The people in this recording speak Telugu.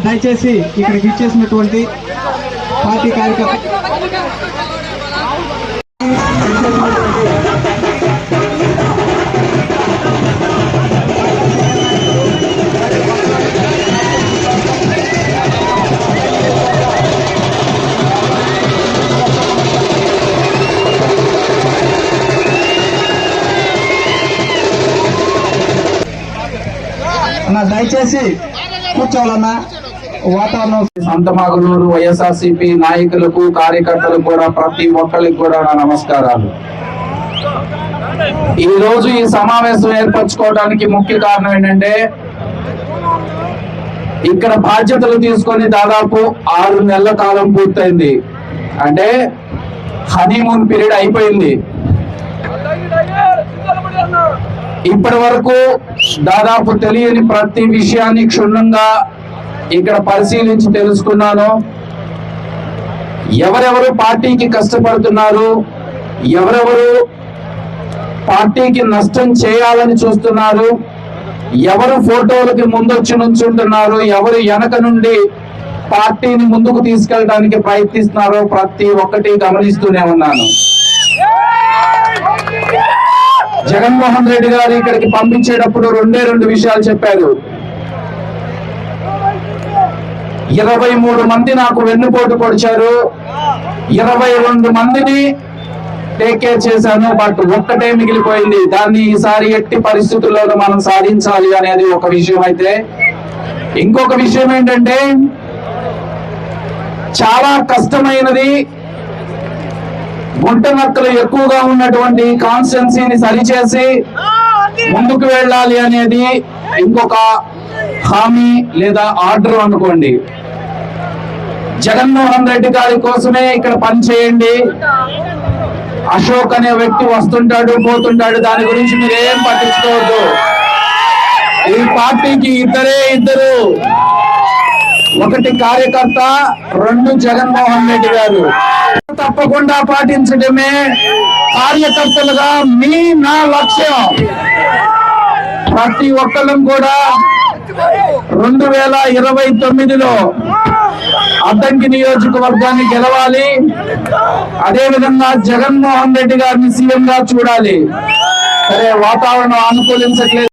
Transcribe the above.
దయచేసి ఇక్కడికి ఇచ్చేసినటువంటి పార్టీ కార్యకర్త దయచేసి కూర్చోవాలన్నా వాతావరణం. సంతమాగులూరు వైఎస్ఆర్సీపీ నాయకులకు కార్యకర్తలకు కూడా ప్రతి ఒక్కరికి కూడా నా నమస్కారాలు. ఈ రోజు ఈ సమావేశం ఏర్పరచుకోవడానికి ముఖ్య కారణం ఏంటంటే ఇక్కడ బాధ్యతలు తీసుకొని దాదాపు 6 నెలల కాలం పూర్తయింది. అంటే హనీమూన్ పీరియడ్ అయిపోయింది. ఇప్పటి వరకు దాదాపు తెలియని ప్రతి విషయాన్ని క్షుణ్ణంగా ఇక్కడ పరిశీలించి తెలుసుకున్నాను. ఎవరెవరు పార్టీకి కష్టపడుతున్నారు, ఎవరెవరు పార్టీకి నష్టం చేయాలని చూస్తున్నారు, ఎవరు ఫోటోలకి ముందొచ్చి నుంచుంటున్నారు, ఎవరు వెనక నుండి పార్టీని ముందుకు తీసుకెళ్ళడానికి ప్రయత్నిస్తున్నారో ప్రతి ఒక్కటి గమనిస్తూనే ఉన్నాను. జగన్మోహన్ రెడ్డి గారు ఇక్కడికి పంపించేటప్పుడు 2 విషయాలు చెప్పారు. 23 మంది నాకు వెన్నుపోటు పొడిచారు, 22 మందిని టేక్ కేర్ చేశాను, బట్ ఒక్కటే మిగిలిపోయింది. దాన్ని ఈసారి ఎట్టి పరిస్థితుల్లోనూ మనం సాధించాలి అనేది ఒక విషయం. అయితే ఇంకొక విషయం ఏంటంటే చాలా కష్టమైనది, గుంటనక్కలు ఎక్కువగా ఉన్నటువంటి కాన్స్టిట్యున్సీని సరిచేసి ముందుకు వెళ్ళాలి అనేది ఇంకొక హామీ లేదా ఆర్డర్ అనుకోండి. జగన్మోహన్ రెడ్డి గారి కోసమే ఇక్కడ పనిచేయండి. అశోక్ అనే వ్యక్తి వస్తుంటాడు పోతుంటాడు, దాని గురించి మీరు ఏం పట్టించుకోవద్దు. ఈ పార్టీకి ఇద్దరు, ఒకటి కార్యకర్త, 2 జగన్మోహన్ రెడ్డి గారు. తప్పకుండా పాటించడమే కార్యకర్తలుగా నా లక్ష్యం. ప్రతి ఒక్కళ్ళం కూడా 2029లో అద్దంకి నియోజకవర్గాన్ని గెలవాలి. అదేవిధంగా జగన్మోహన్ రెడ్డి గారిని సీఎం గా చూడాలి. సరే, వాతావరణం అనుకూలించట్లేదు.